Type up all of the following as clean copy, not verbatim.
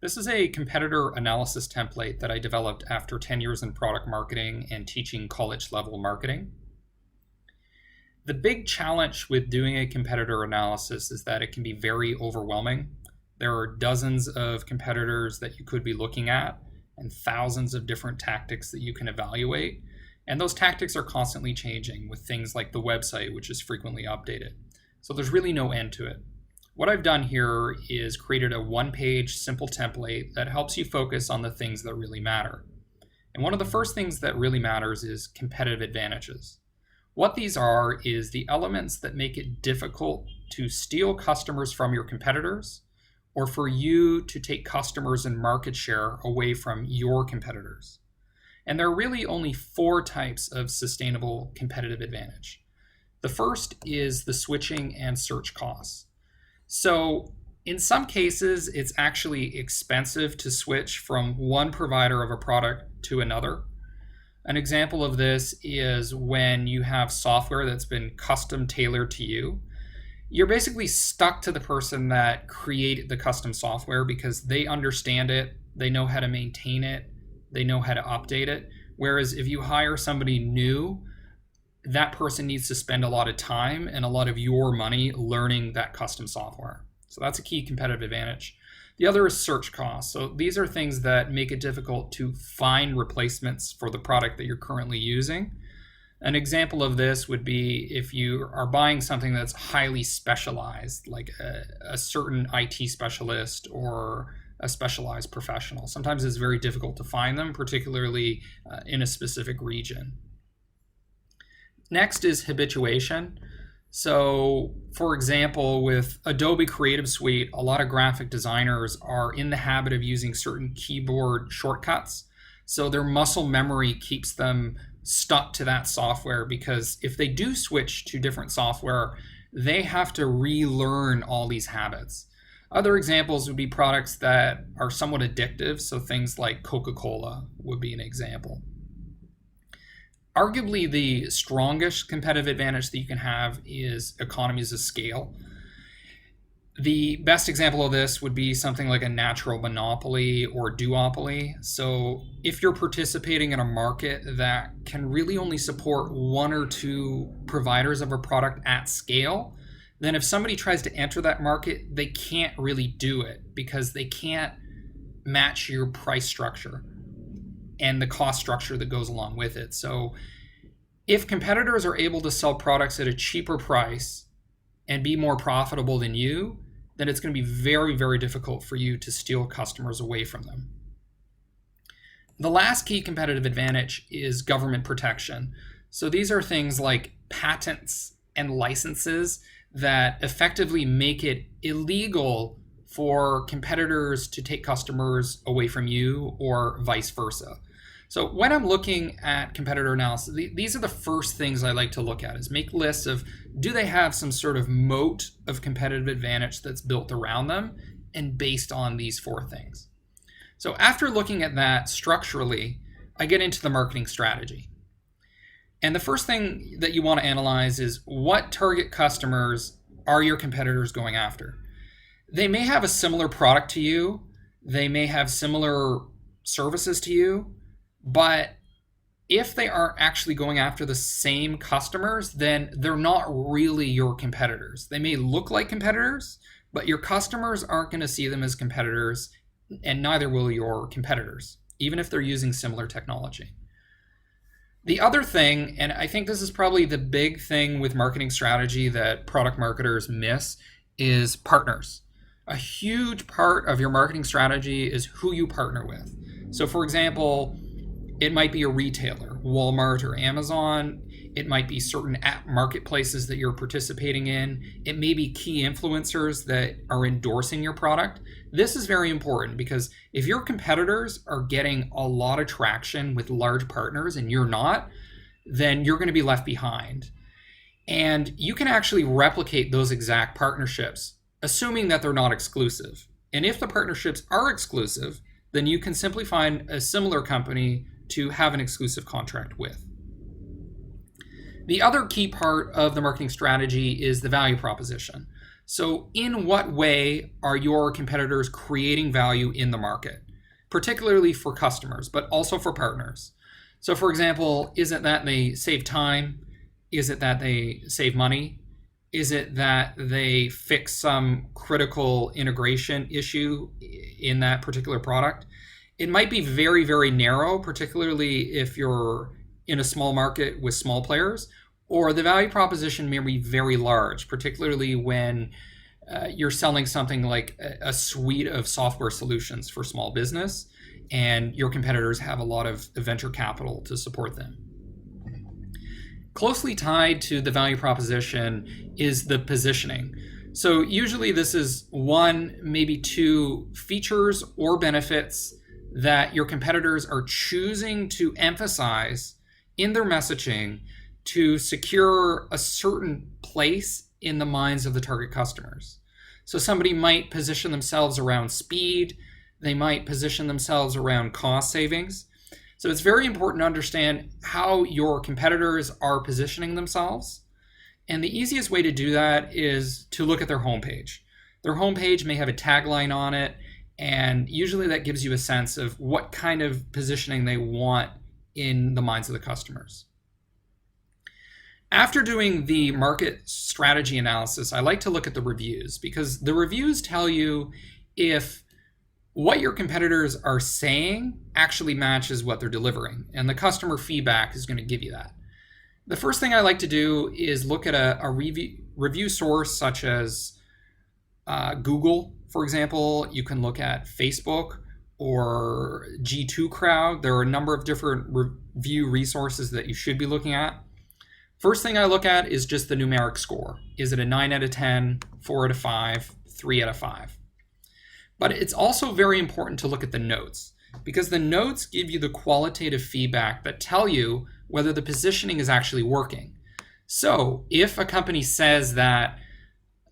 This is a competitor analysis template that I developed after 10 years in product marketing and teaching college level marketing. The big challenge with doing a competitor analysis is that it can be very overwhelming. There are dozens of competitors that you could be looking at and thousands of different tactics that you can evaluate. And those tactics are constantly changing with things like the website, which is frequently updated. So there's really no end to it. What I've done here is created a one-page simple template that helps you focus on the things that really matter. And one of the first things that really matters is competitive advantages. What these are is the elements that make it difficult to steal customers from your competitors or for you to take customers and market share away from your competitors. And there are really only 4 types of sustainable competitive advantage. The first is the switching and search costs. So in some cases, it's actually expensive to switch from one provider of a product to another. An example of this is when you have software that's been custom tailored to you. You're basically stuck to the person that created the custom software because they understand it, they know how to maintain it, they know how to update it. Whereas if you hire somebody new, that person needs to spend a lot of time and a lot of your money learning that custom software. So that's a key competitive advantage. The other is search costs. So these are things that make it difficult to find replacements for the product that you're currently using. An example of this would be if you are buying something that's highly specialized, like a certain IT specialist or a specialized professional. Sometimes it's very difficult to find them, particularly in a specific region. Next is habituation. So, for example, with Adobe Creative Suite, a lot of graphic designers are in the habit of using certain keyboard shortcuts. So their muscle memory keeps them stuck to that software because if they do switch to different software, they have to relearn all these habits. Other examples would be products that are somewhat addictive. So things like Coca-Cola would be an example. Arguably, the strongest competitive advantage that you can have is economies of scale. The best example of this would be something like a natural monopoly or duopoly. So if you're participating in a market that can really only support 1 or 2 providers of a product at scale, then if somebody tries to enter that market, they can't really do it because they can't match your price structure and the cost structure that goes along with it. So if competitors are able to sell products at a cheaper price and be more profitable than you, then it's going to be very, very difficult for you to steal customers away from them. The last key competitive advantage is government protection. So these are things like patents and licenses that effectively make it illegal for competitors to take customers away from you or vice versa. So when I'm looking at competitor analysis, these are the first things I like to look at is make lists of, do they have some sort of moat of competitive advantage that's built around them and based on these 4 things. So after looking at that structurally, I get into the marketing strategy. And the first thing that you want to analyze is what target customers are your competitors going after? They may have a similar product to you. They may have similar services to you. But if they aren't actually going after the same customers, then they're not really your competitors. They may look like competitors, but your customers aren't going to see them as competitors, and neither will your competitors, even if they're using similar technology. The other thing, and I think this is probably the big thing with marketing strategy that product marketers miss, is partners. A huge part of your marketing strategy is who you partner with. So for example, it might be a retailer, Walmart or Amazon. It might be certain app marketplaces that you're participating in. It may be key influencers that are endorsing your product. This is very important because if your competitors are getting a lot of traction with large partners and you're not, then you're going to be left behind. And you can actually replicate those exact partnerships, assuming that they're not exclusive. And if the partnerships are exclusive, then you can simply find a similar company to have an exclusive contract with. The other key part of the marketing strategy is the value proposition. So, in what way are your competitors creating value in the market, particularly for customers, but also for partners? So, for example, is it that they save time? Is it that they save money? Is it that they fix some critical integration issue in that particular product? It might be very, very narrow, particularly if you're in a small market with small players, or the value proposition may be very large, particularly when you're selling something like a suite of software solutions for small business, and your competitors have a lot of venture capital to support them. Closely tied to the value proposition is the positioning. So usually this is one, maybe two features or benefits that your competitors are choosing to emphasize in their messaging to secure a certain place in the minds of the target customers. So somebody might position themselves around speed, they might position themselves around cost savings. So it's very important to understand how your competitors are positioning themselves. And the easiest way to do that is to look at their homepage. Their homepage may have a tagline on it, and usually that gives you a sense of what kind of positioning they want in the minds of the customers. After doing the market strategy analysis, I like to look at the reviews, because the reviews tell you if what your competitors are saying actually matches what they're delivering, and the customer feedback is going to give you that. The first thing I like to do is look at a review source such as Google, for example. You can look at Facebook or G2 Crowd. There are a number of different review resources that you should be looking at. First thing I look at is just the numeric score. Is it a 9 out of 10, 4 out of 5, 3 out of 5? But it's also very important to look at the notes, because the notes give you the qualitative feedback that tell you whether the positioning is actually working. So if a company says that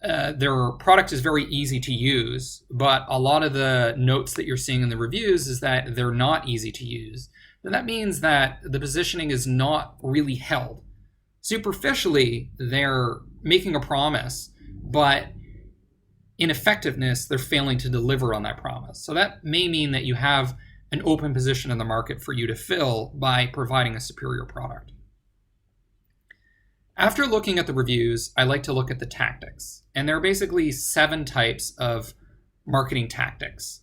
their product is very easy to use, but a lot of the notes that you're seeing in the reviews is that they're not easy to use, then that means that the positioning is not really held. Superficially, they're making a promise, but in effectiveness, they're failing to deliver on that promise. So that may mean that you have an open position in the market for you to fill by providing a superior product. After looking at the reviews, I like to look at the tactics. And there are basically 7 types of marketing tactics.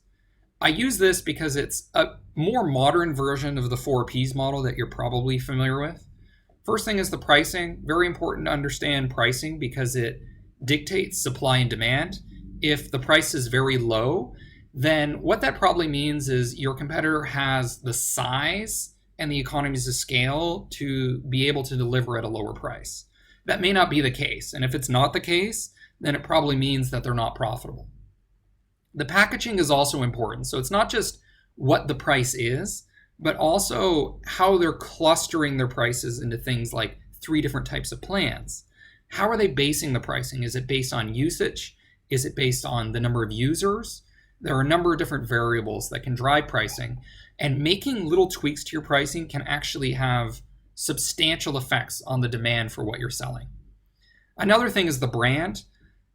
I use this because it's a more modern version of the 4 Ps model that you're probably familiar with. First thing is the pricing. Very important to understand pricing because it dictates supply and demand. If the price is very low, then what that probably means is your competitor has the size and the economies of scale to be able to deliver at a lower price. That may not be the case. And if it's not the case, then it probably means that they're not profitable. The packaging is also important. So it's not just what the price is, but also how they're clustering their prices into things like 3 different types of plans. How are they basing the pricing? Is it based on usage? Is it based on the number of users? There are a number of different variables that can drive pricing, and making little tweaks to your pricing can actually have substantial effects on the demand for what you're selling. Another thing is the brand.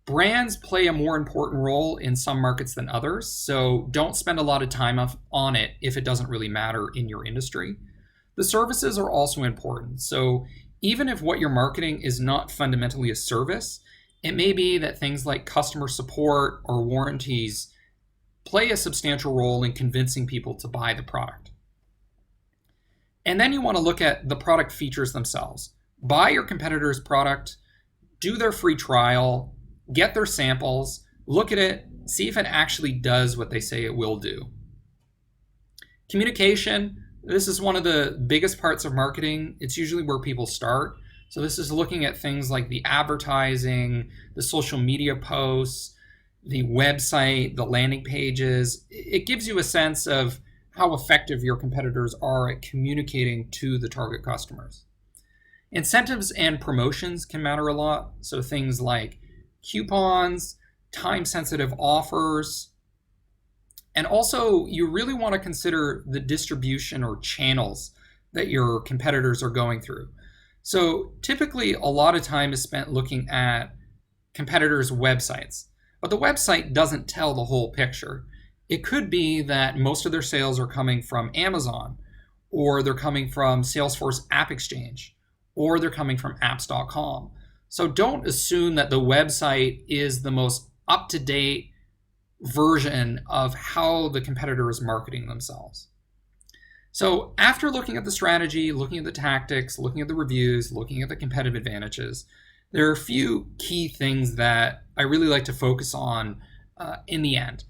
Brands play a more important role in some markets than others, so don't spend a lot of time on it if it doesn't really matter in your industry. The services are also important, so even if what you're marketing is not fundamentally a service, it may be that things like customer support or warranties play a substantial role in convincing people to buy the product. And then you want to look at the product features themselves. Buy your competitor's product, do their free trial, get their samples, look at it, see if it actually does what they say it will do. Communication, this is one of the biggest parts of marketing. It's usually where people start. So this is looking at things like the advertising, the social media posts, the website, the landing pages. It gives you a sense of how effective your competitors are at communicating to the target customers. Incentives and promotions can matter a lot. So things like coupons, time-sensitive offers, and also you really want to consider the distribution or channels that your competitors are going through. So typically a lot of time is spent looking at competitors' websites. But the website doesn't tell the whole picture. It could be that most of their sales are coming from Amazon, or they're coming from Salesforce App Exchange, or they're coming from apps.com. So don't assume that the website is the most up-to-date version of how the competitor is marketing themselves. So after looking at the strategy, looking at the tactics, looking at the reviews, looking at the competitive advantages, there are a few key things that I really like to focus on in the end.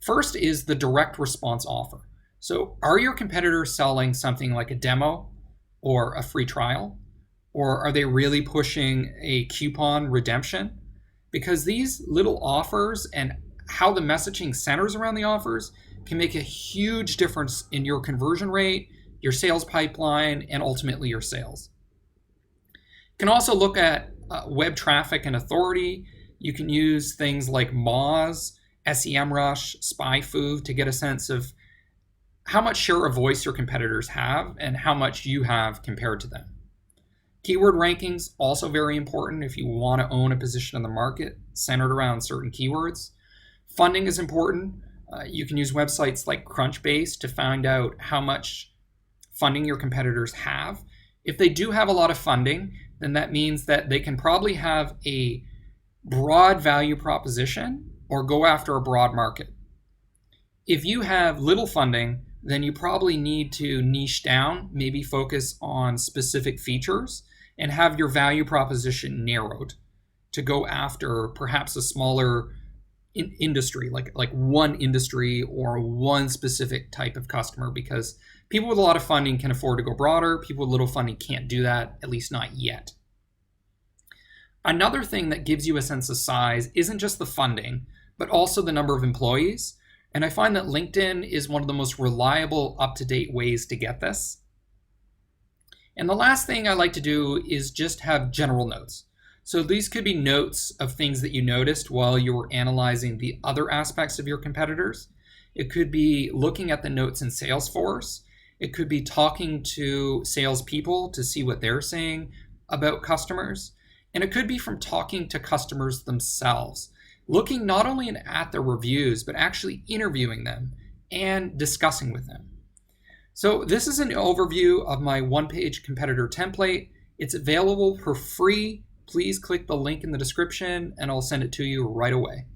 First is the direct response offer. So are your competitors selling something like a demo or a free trial? Or are they really pushing a coupon redemption? Because these little offers and how the messaging centers around the offers can make a huge difference in your conversion rate, your sales pipeline, and ultimately your sales. You can also look at web traffic and authority. You can use things like Moz, SEMrush, SpyFu to get a sense of how much share of voice your competitors have and how much you have compared to them. Keyword rankings, also very important if you want to own a position in the market centered around certain keywords. Funding is important. You can use websites like Crunchbase to find out how much funding your competitors have. If they do have a lot of funding, then that means that they can probably have a broad value proposition or go after a broad market. If you have little funding, then you probably need to niche down, maybe focus on specific features, and have your value proposition narrowed to go after perhaps a smaller industry, like one industry or one specific type of customer, because people with a lot of funding can afford to go broader. People with little funding can't do that, at least not yet. Another thing that gives you a sense of size isn't just the funding, but also the number of employees. And I find that LinkedIn is one of the most reliable, up-to-date ways to get this. And the last thing I like to do is just have general notes. So these could be notes of things that you noticed while you were analyzing the other aspects of your competitors. It could be looking at the notes in Salesforce. It could be talking to salespeople to see what they're saying about customers. And it could be from talking to customers themselves, looking not only at their reviews, but actually interviewing them and discussing with them. So this is an overview of my one-page competitor template. It's available for free. Please click the link in the description and I'll send it to you right away.